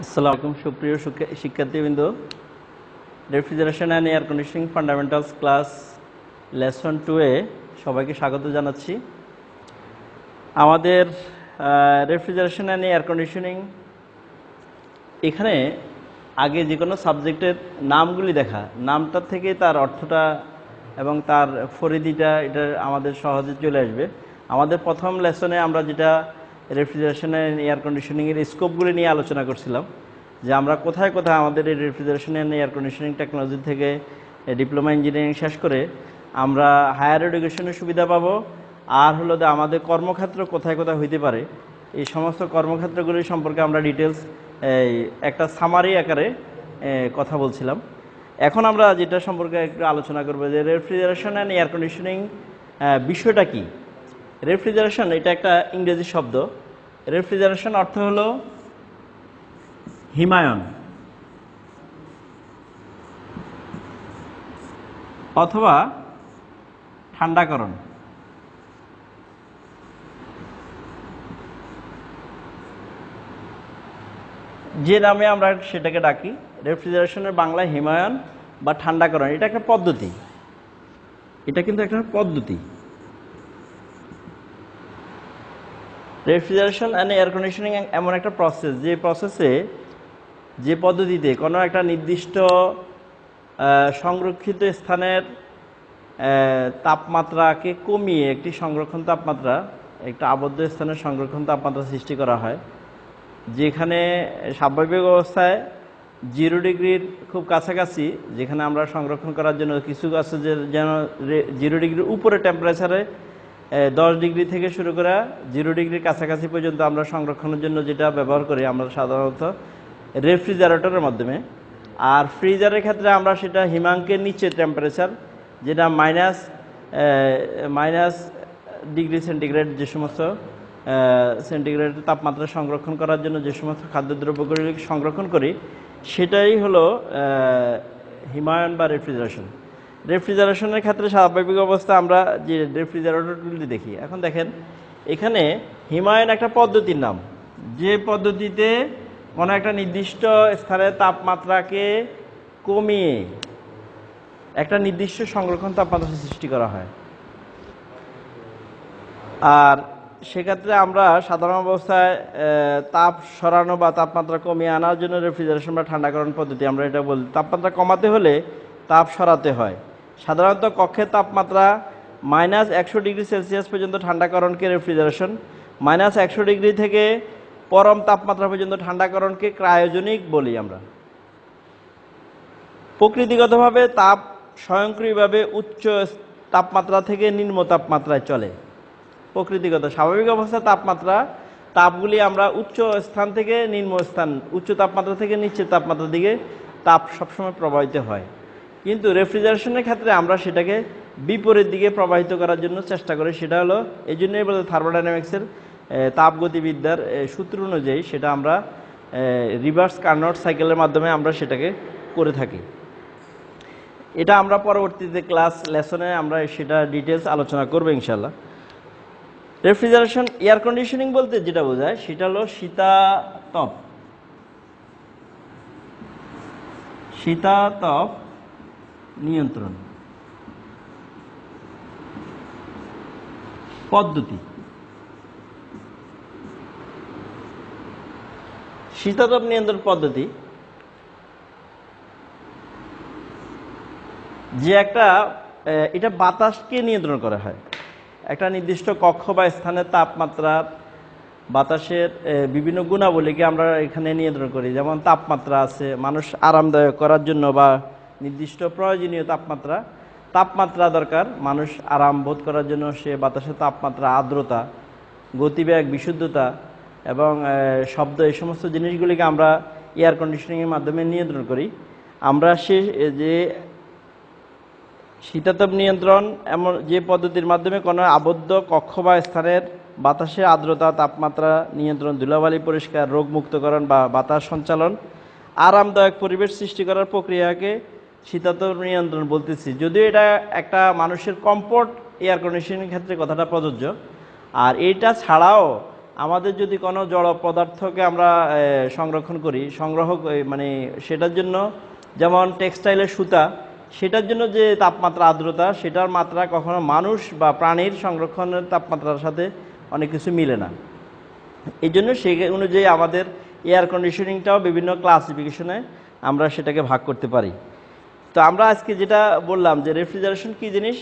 আসসালামু আলাইকুম সুপ্রিয় শিক্ষার্থীবৃন্দ। Refrigeration and air conditioning fundamentals class lesson 2-এ সবাইকে স্বাগত জানাচ্ছি। আমাদের রেফ্রিজারেশন অ্যান্ড এয়ার কন্ডিশনিং এখানে আগে যে কোনো সাবজেক্টের নামগুলি দেখা, নামটার থেকে তার অর্থটা এবং তার পরিধিটা এটা আমাদের সহজে চলে আসবে। আমাদের প্রথম লেসনে আমরা যেটা রেফ্রিজারেশন অ্যান্ড এয়ার কন্ডিশনিংয়ের স্কোপগুলি নিয়ে আলোচনা করছিলাম, যে আমরা কোথায় কোথায় আমাদের এই refrigeration and air conditioning technology থেকে ডিপ্লোমা ইঞ্জিনিয়ারিং শেষ করে আমরা হায়ার এডুকেশনের সুবিধা পাবো, আর হলো যে আমাদের কর্মক্ষেত্র কোথায় কোথায় হইতে পারে এই সমস্ত কর্মক্ষেত্রগুলি সম্পর্কে আমরা ডিটেলস একটা সামারি আকারে কথা বলছিলাম। এখন আমরা যেটা সম্পর্কে একটু আলোচনা করবো যে রেফ্রিজারেশন অ্যান্ড এয়ার কন্ডিশনিং বিষয়টা কি। রেফ্রিজারেশন এটা একটা ইংরেজি শব্দ। রেফ্রিজারেশন অর্থ হলো হিমায়ন অথবা ঠান্ডাকরণ। যে নামে আমরা সেটাকে ডাকি, রেফ্রিজারেশনের বাংলায় হিমায়ন বা ঠান্ডাকরণ। এটা একটা পদ্ধতি, এটা কিন্তু একটা পদ্ধতি। রেফ্রিজারেশন অ্যান্ড এয়ার কন্ডিশনিং এমন একটা প্রসেস, যে প্রসেসে যে পদ্ধতিতে কোনো একটা নির্দিষ্ট সংরক্ষিত স্থানের তাপমাত্রাকে কমিয়ে একটি সংরক্ষণ তাপমাত্রা, একটা আবদ্ধ স্থানের সংরক্ষণ তাপমাত্রা সৃষ্টি করা হয়, যেখানে স্বাভাবিক অবস্থায় 0 ডিগ্রির খুব কাছাকাছি, যেখানে আমরা সংরক্ষণ করার জন্য কিছু আছে যে যেন 0 ডিগ্রির উপরে টেম্পারেচারে 10 ডিগ্রি থেকে শুরু করে 0 ডিগ্রির কাছাকাছি পর্যন্ত আমরা সংরক্ষণের জন্য যেটা ব্যবহার করি আমরা সাধারণত রেফ্রিজারেটরের মাধ্যমে। আর ফ্রিজারের ক্ষেত্রে আমরা সেটা হিমাঙ্কের নিচে টেম্পারেচার, যেটা মাইনাস ডিগ্রি সেন্টিগ্রেড, যে সমস্ত সেন্টিগ্রেড তাপমাত্রা সংরক্ষণ করার জন্য যে সমস্ত খাদ্যদ্রব্যগুলি সংরক্ষণ করি, সেটাই হলো হিমায়ন বা রেফ্রিজারেশন। রেফ্রিজারেশনের ক্ষেত্রে স্বাভাবিক অবস্থা আমরা যে রেফ্রিজারেটরগুলি দেখি, এখন দেখেন এখানে হিমায়ন একটা পদ্ধতির নাম, যে পদ্ধতিতে কোনো একটা নির্দিষ্ট স্থানের তাপমাত্রাকে কমিয়ে একটা নির্দিষ্ট সংরক্ষণ তাপমাত্রা সৃষ্টি করা হয়। আর সেক্ষেত্রে আমরা সাধারণ অবস্থায় তাপ সরানো বা তাপমাত্রা কমিয়ে আনার জন্য রেফ্রিজারেশন বা ঠান্ডাকরণ পদ্ধতি আমরা এটা বলি। তাপমাত্রা কমাতে হলে তাপ সরাতে হয়। সাধারণত কক্ষের তাপমাত্রা -100 ডিগ্রি সেলসিয়াস পর্যন্ত ঠান্ডাকরণকে রেফ্রিজারেশন, -100 ডিগ্রি থেকে পরম তাপমাত্রা পর্যন্ত ঠান্ডাকরণকে ক্রায়োজেনিক বলি আমরা। প্রকৃতিগতভাবে তাপ স্বয়ংক্রিয়ভাবে উচ্চ তাপমাত্রা থেকে নিম্ন তাপমাত্রায় চলে। প্রকৃতিগত স্বাভাবিক অবস্থা তাপগুলি আমরা উচ্চ স্থান থেকে নিম্ন স্থান, উচ্চ তাপমাত্রা থেকে নিচের তাপমাত্রার দিকে তাপ সবসময় প্রবাহিত হয়। কিন্তু রেফ্রিজারেশনের ক্ষেত্রে আমরা সেটাকে বিপরীত দিকে প্রবাহিত করার জন্য চেষ্টা করি। সেটা হলো, এই জন্যই বলে থার্মোডাইনামিক্সের তাপগতিবিদ্যার সূত্র অনুযায়ী সেটা আমরা রিভার্স কার্নোট সাইকেলের মাধ্যমে আমরা সেটাকে করে থাকি। এটা আমরা পরবর্তীতে ক্লাস লেসনে আমরা সেটা ডিটেলস আলোচনা করবো ইনশাল্লাহ। রেফ্রিজারেশন এয়ার কন্ডিশনিং বলতে যেটা বোঝায় সেটা হলো শীতাতপ নিয়ন্ত্রণ পদ্ধতি। শীতাতপ নিয়ন্ত্রণ পদ্ধতি যে এটা বাতাসকে নিয়ন্ত্রণ করা হয়। একটা নির্দিষ্ট কক্ষ বা স্থানের তাপমাত্রা, বাতাসের বিভিন্ন গুণাবলীকে আমরা এখানে নিয়ন্ত্রণ করি। যেমন তাপমাত্রা আছে মানুষ আরামদায়ক করার জন্য বা নির্দিষ্ট প্রয়োজনীয় তাপমাত্রা দরকার মানুষ আরাম বোধ করার জন্য, সে বাতাসের তাপমাত্রা, আর্দ্রতা, গতিবেগ, বিশুদ্ধতা এবং শব্দ, এই সমস্ত জিনিসগুলিকে আমরা এয়ার কন্ডিশনিংয়ের মাধ্যমে নিয়ন্ত্রণ করি। আমরা যে শীতাতপ নিয়ন্ত্রণ এমন যে পদ্ধতির মাধ্যমে কোনো আবদ্ধ কক্ষ বা স্থানের বাতাসের আর্দ্রতা, তাপমাত্রা নিয়ন্ত্রণ, ধুলাবালি পরিষ্কার, রোগমুক্তকরণ বা বাতাস সঞ্চালন, আরামদায়ক পরিবেশ সৃষ্টি করার প্রক্রিয়াকে শীতাতপ নিয়ন্ত্রণ বলতেছি। যদিও এটা একটা মানুষের কমফোর্ট এয়ার কন্ডিশনিং ক্ষেত্রে কথাটা প্রযোজ্য, আর এটা ছাড়াও আমাদের যদি কোনো জড় পদার্থকে আমরা সংরক্ষণ করি, মানে সেটার জন্য যেমন টেক্সটাইলের সুতা, সেটার জন্য যে তাপমাত্রা আর্দ্রতা, সেটার মাত্রা কখনো মানুষ বা প্রাণীর সংরক্ষণের তাপমাত্রার সাথে অনেক কিছু মিলে না। এই জন্য সেই অনুযায়ী আমাদের এয়ার কন্ডিশনিংটাও বিভিন্ন ক্লাসিফিকেশনে আমরা সেটাকে ভাগ করতে পারি। তো আমরা আজকে যেটা বললাম যে রেফ্রিজারেশন কী জিনিস,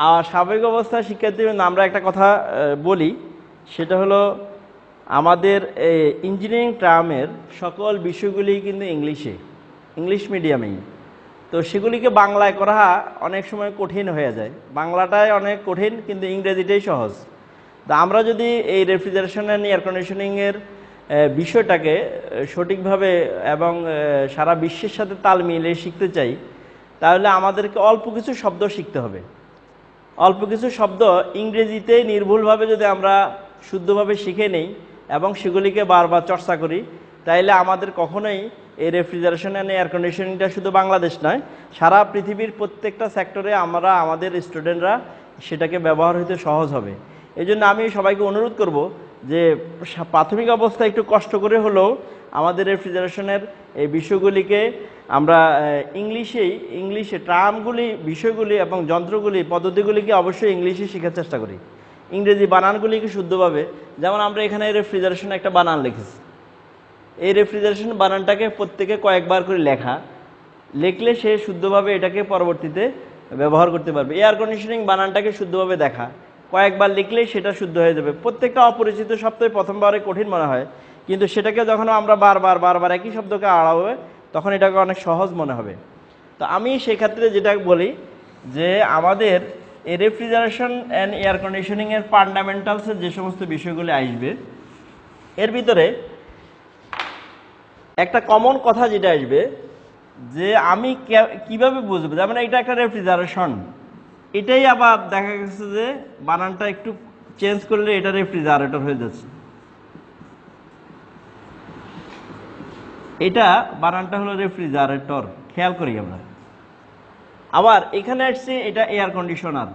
আর স্বাভাবিক অবস্থায় শিক্ষার্থীদের আমরা একটা কথা বলি, সেটা হলো আমাদের ইঞ্জিনিয়ারিং টার্মের সকল বিষয়গুলি কিন্তু ইংলিশ মিডিয়ামেই। তো সেগুলিকে বাংলায় করা অনেক সময় কঠিন হয়ে যায়। বাংলাটাই অনেক কঠিন, কিন্তু ইংরেজিটাই সহজ। তা আমরা যদি এই রেফ্রিজারেশন অ্যান্ড এয়ার কন্ডিশনিংয়ের বিষয়টাকে সঠিকভাবে এবং সারা বিশ্বের সাথে তাল মিলিয়ে শিখতে চাই, তাহলে আমাদেরকে অল্প কিছু শব্দ শিখতে হবে। অল্প কিছু শব্দ ইংরেজিতে নির্ভুলভাবে যদি আমরা শুদ্ধভাবে শিখে নেই এবং সেগুলিকে বারবার চর্চা করি, তাইলে আমাদের কখনোই এই রেফ্রিজারেশন অ্যান্ড এয়ার কন্ডিশনিংটা শুধু বাংলাদেশ নয়, সারা পৃথিবীর প্রত্যেকটা সেক্টরে আমাদের স্টুডেন্টরা সেটাকে ব্যবহার হইতে সহজ হবে। এই জন্য আমি সবাইকে অনুরোধ করব যে প্রাথমিক অবস্থায় একটু কষ্ট করে হলেও আমাদের রেফ্রিজারেশনের এই বিষয়গুলিকে আমরা ইংলিশে টার্মগুলি, বিষয়গুলি এবং যন্ত্রগুলি, পদ্ধতিগুলিকে অবশ্যই ইংলিশে শেখার চেষ্টা করি। ইংরেজি বানানগুলিকে শুদ্ধভাবে, যেমন আমরা এখানে রেফ্রিজারেশন একটা বানান লিখেছি, এই রেফ্রিজারেশন বানানটাকে প্রত্যেকে কয়েকবার করে লিখলে সে শুদ্ধভাবে এটাকে পরবর্তীতে ব্যবহার করতে পারবে। এয়ার কন্ডিশনিং বানানটাকে শুদ্ধভাবে কয়েকবার লিখলেই সেটা শুদ্ধ হয়ে যাবে। প্রত্যেকটা অপরিচিত শব্দই প্রথমবারে কঠিন মনে হয়, কিন্তু সেটাকে যখন আমরা বারবার একই শব্দকে আড়াবো, তখন এটাকে অনেক সহজ মনে হবে। তো আমি সেক্ষেত্রে যেটা বলি যে আমাদের এই রেফ্রিজারেশন অ্যান্ড এয়ার কন্ডিশনিংয়ের ফান্ডামেন্টালসের যে সমস্ত বিষয়গুলি আসবে, এর ভিতরে একটা কমন কথা যেটা আসবে যে আমি কিভাবে বুঝবো, যেমন এটা একটা রেফ্রিজারেশন, এটাই আবার দেখা গেছে যে বানানটা একটু চেঞ্জ করলে এটা রেফ্রিজারেটর হয়ে যাচ্ছে। এটা বানানটা হলো রেফ্রিজারেটর, খেয়াল করি আমরা। আবার এখানে আসছে এটা এয়ার কন্ডিশনার।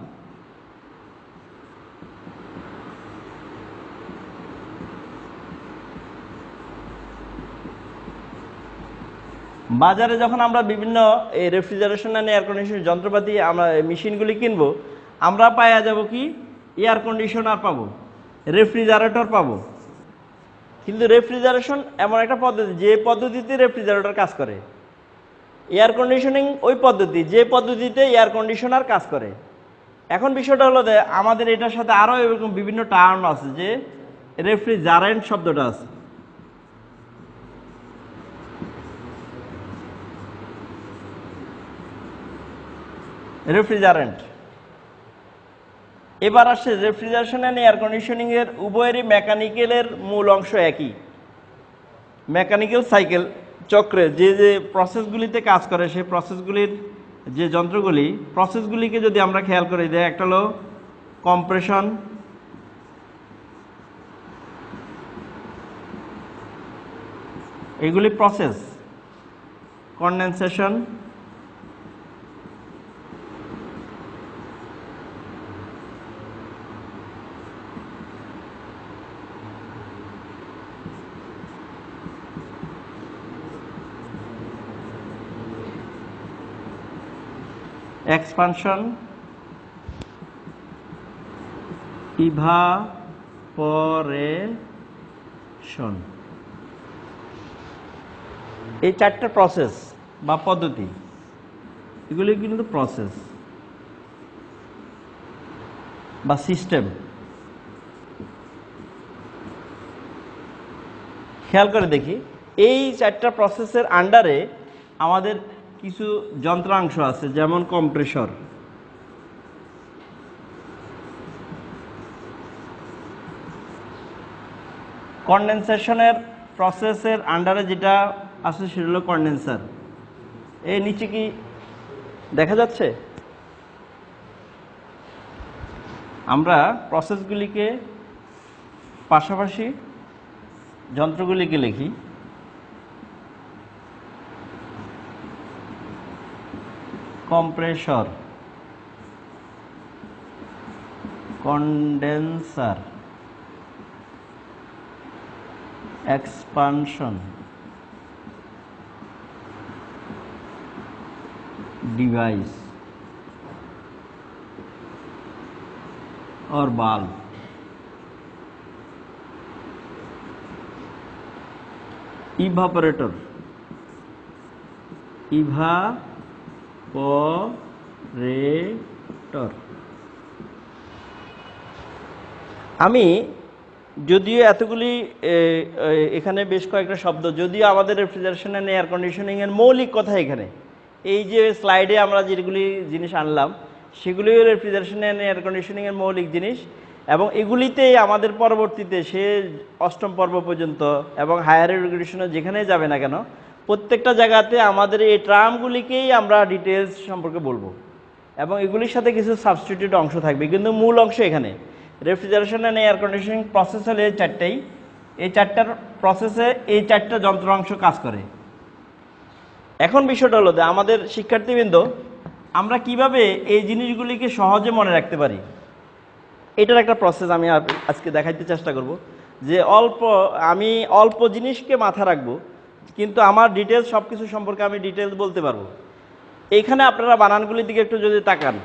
বাজারে যখন আমরা বিভিন্ন এই রেফ্রিজারেশন অ্যান্ড এয়ার কন্ডিশন যন্ত্রপাতি, আমরা মেশিনগুলি কিনবো, আমরা পাওয়া যাব কি এয়ার কন্ডিশনার পাবো, রেফ্রিজারেটর পাবো। কিন্তু রেফ্রিজারেশন এমন একটা পদ্ধতি যে পদ্ধতিতে রেফ্রিজারেটর কাজ করে, এয়ার কন্ডিশনিং ওই পদ্ধতি যে পদ্ধতিতে এয়ার কন্ডিশনার কাজ করে। এখন বিষয়টা হলো যে আমাদের এটার সাথে আরও এরকম বিভিন্ন টার্ম আছে, যে রেফ্রিজারেন্ট শব্দটা আছে, রেফ্রিজারেন্ট। এবার আসছে রেফ্রিজারেশন অ্যান্ড এয়ার কন্ডিশনিং এর উভয়েরই মেকানিক্যালের মূল অংশ একই। মেকানিক্যাল সাইকেল চক্রে যে যে প্রসেসগুলিতে কাজ করে, সেই প্রসেসগুলির যে প্রসেসগুলিকে যদি আমরা খেয়াল করি, যে একটা হলো কম্প্রেশন, এগুলি প্রসেস, কনডেনসেশন, এক্সপানশন, ইভাপোরেশন। এই চারটা প্রসেস বা পদ্ধতি, এগুলি কিন্তু প্রসেস বা সিস্টেম। খেয়াল করে দেখি, এই চারটা প্রসেসের আন্ডারে আমাদের কিছু যন্ত্রাংশ আছে, যেমন কম্প্রেসর, কনডেনসেশনের প্রসেসের আন্ডারে যেটা আছে সেটা হলো কনডেন্সার। এই নিচে কি দেখা যাচ্ছে? আমরা প্রসেসগুলিকে পাশাপাশি যন্ত্রগুলিকে লিখি। Compressor, condenser, expansion device or valve. Evaporator, evaporator. আমি যদিও এতগুলি এখানে বেশ কয়েকটা শব্দ, যদিও আমাদের রেফ্রিজারেশন অ্যান্ড এয়ার কন্ডিশনিংয়ের মৌলিক কথা এখানে এই যে স্লাইডে আমরা যেগুলি জিনিস আনলাম সেগুলিও রেফ্রিজারেশন অ্যান্ড এয়ার কন্ডিশনিংয়ের মৌলিক জিনিস, এবং এগুলিতেই আমাদের পরবর্তীতে সে অষ্টম পর্ব পর্যন্ত এবং হায়ার এডুকেশনে যেখানে যাবে না কেন প্রত্যেকটা জায়গাতে আমাদের এই টার্মগুলিকেই আমরা ডিটেলস সম্পর্কে বলবো, এবং এগুলির সাথে কিছু সাবস্টিটিউট অংশ থাকবে, কিন্তু মূল অংশ এখানে। Refrigeration and air conditioning process হলে এই চারটাই, এই চারটার প্রসেসে এই চারটা যন্ত্রাংশ কাজ করে। এখন বিষয়টা হলো যে আমাদের শিক্ষার্থীবৃন্দ আমরা কিভাবে এই জিনিসগুলিকে সহজে মনে রাখতে পারি, এটার একটা প্রসেস আমি আজকে দেখাইতে চেষ্টা করব। যে আমি অল্প জিনিসকে মাথা রাখবো, কিন্তু আমার ডিটেলস সব কিছু সম্পর্কে আমি ডিটেলস বলতে পারবো। এইখানে আপনারা বানানগুলির দিকে একটু যদি তাকান,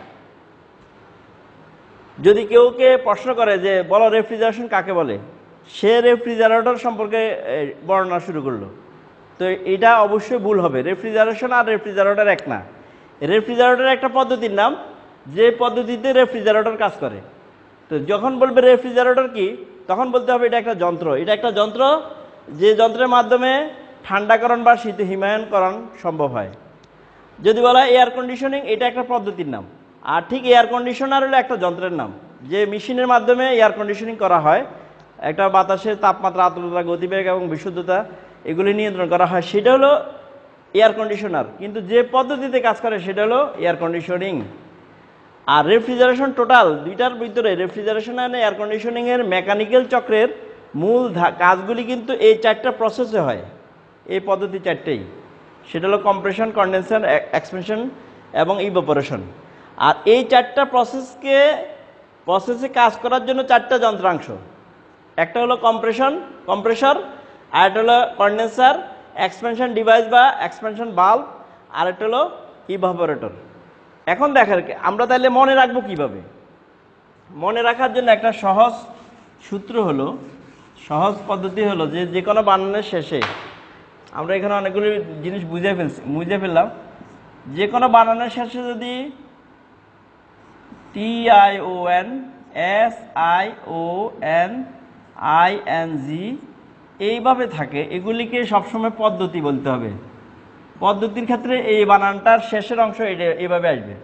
যদি কেউকে প্রশ্ন করে যে বলো রেফ্রিজারেশন কাকে বলে, সে রেফ্রিজারেটর সম্পর্কে বর্ণনা শুরু করলো, তো এটা অবশ্যই ভুল হবে। রেফ্রিজারেশন আর রেফ্রিজারেটর এক না। রেফ্রিজারেটর একটা পদ্ধতির নাম, যে পদ্ধতিতে রেফ্রিজারেটর কাজ করে। তো যখন বলবে রেফ্রিজারেটর কি, তখন বলতে হবে এটা একটা যন্ত্র। এটা একটা যন্ত্র যে যন্ত্রের মাধ্যমে ঠান্ডাকরণ বা শীত হিমায়নকরণ সম্ভব হয়। যদি বলা হয় এয়ার কন্ডিশনিং, এটা একটা পদ্ধতির নাম। আর ঠিক এয়ার কন্ডিশনার হলো একটা যন্ত্রের নাম, যে মেশিনের মাধ্যমে এয়ার কন্ডিশনিং করা হয়, একটা বাতাসের তাপমাত্রা, আর্দ্রতা, গতিবেগ এবং বিশুদ্ধতা এগুলি নিয়ন্ত্রণ করা হয়, সেটা হলো এয়ার কন্ডিশনার। কিন্তু যে পদ্ধতিতে কাজ করে সেটা হলো এয়ার কন্ডিশনিং। আর রেফ্রিজারেশন টোটাল দুইটার ভিতরে রেফ্রিজারেশন আর এয়ার কন্ডিশনিংয়ের মেকানিক্যাল চক্রের মূল কাজগুলি কিন্তু এই চারটা প্রসেসে হয়, এই পদ্ধতি চারটেই। সেটা হলো কম্প্রেশন, কন্ডেনশন, এক্সপেনশন এবং ইভাপোরেশন। আর এই চারটা প্রসেসে কাজ করার জন্য চারটা যন্ত্রাংশ। একটা হলো কম্প্রেসর, আর একটা হলো কন্ডেন্সার, এক্সপেনশন ডিভাইস বা এক্সপেনশন বাল্ব, আর একটা হলো ইভাপোরেটর। এখন দেখেন আমরা তাহলে মনে রাখবো কিভাবে। মনে রাখার জন্য একটা সহজ সূত্র হলো, সহজ পদ্ধতি হলো যে কোনো বানানের শেষে, আমরা এখানে অনেকগুলি জিনিস বুঝে ফেললাম। যে কোনো বানানের শেষে যদি TION, SIONING এইভাবে থাকে, এগুলিকে সবসময় পদ্ধতি বলতে হবে। পদ্ধতির ক্ষেত্রে এই বানানটার শেষের অংশ এইভাবে আসবে,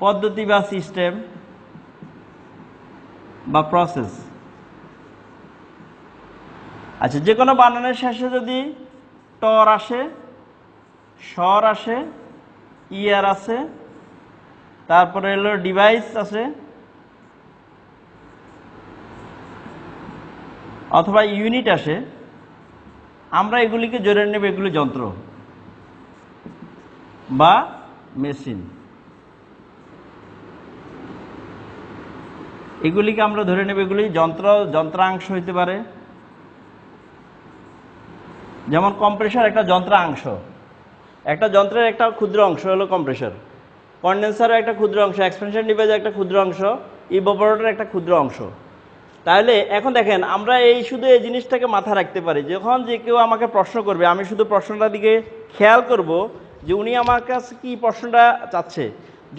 পদ্ধতি বা সিস্টেম বা প্রসেস। আচ্ছা, যে কোনো বানানের শেষে যদি টর আসে, স্বর আসে, ইয়ার আছে, তারপরে হলো ডিভাইস আছে, অথবা ইউনিট আসে, আমরা এগুলিকে জোরে নেব, এগুলি যন্ত্র বা মেশিন। এগুলিকে আমরা ধরে নেব এগুলি যন্ত্রাংশ হইতে পারে। যেমন কম্প্রেসর একটা যন্ত্রাংশ, একটা যন্ত্রের একটা ক্ষুদ্র অংশ হলো কম্প্রেসর। কন্ডেন্সারের একটা ক্ষুদ্র অংশ, এক্সপেনশন ডিভাইসের একটা ক্ষুদ্র অংশ, ইভাপোরেটরের একটা ক্ষুদ্র অংশ। তাহলে এখন দেখেন আমরা শুধু এই জিনিসটাকে মাথায় রাখতে পারি। যখন যে কেউ আমাকে প্রশ্ন করবে, আমি শুধু প্রশ্নটার দিকে খেয়াল করব যে উনি আমার কাছে কি প্রশ্নটা চাচ্ছে।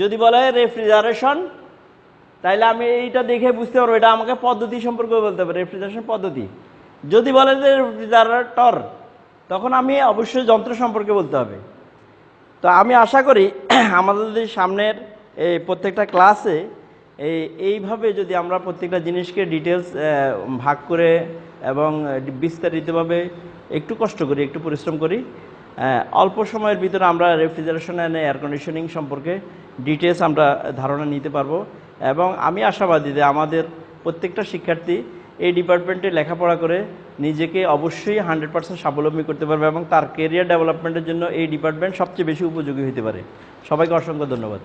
যদি বলে রেফ্রিজারেশন, তাহলে আমি এইটা দেখে বুঝতে পারবো এটা আমাকে পদ্ধতি সম্পর্কে বলতে হবে, রেফ্রিজারেশন পদ্ধতি। যদি বলে যে রেফ্রিজারেটর, তখন আমি অবশ্যই যন্ত্র সম্পর্কে বলতে হবে। তো আমি আশা করি আমাদের যদি সামনের এই প্রত্যেকটা ক্লাসে এইভাবে যদি আমরা প্রত্যেকটা জিনিসকে ডিটেলস ভাগ করে এবং বিস্তারিতভাবে একটু কষ্ট করি, একটু পরিশ্রম করি, অল্প সময়ের ভিতরে আমরা রেফ্রিজারেশন অ্যান্ড এয়ার কন্ডিশনিং সম্পর্কে ডিটেলস আমরা ধারণা নিতে পারবো। এবং আমি আশাবাদী যে আমাদের প্রত্যেকটা শিক্ষার্থী এই ডিপার্টমেন্টে লেখাপড়া করে নিজেকে অবশ্যই 100% স্বাবলম্বী করতে পারবে এবং তার কেরিয়ার ডেভেলপমেন্টের জন্য এই ডিপার্টমেন্ট সবচেয়ে বেশি উপযোগী হতে পারে। সবাইকে অসংখ্য ধন্যবাদ।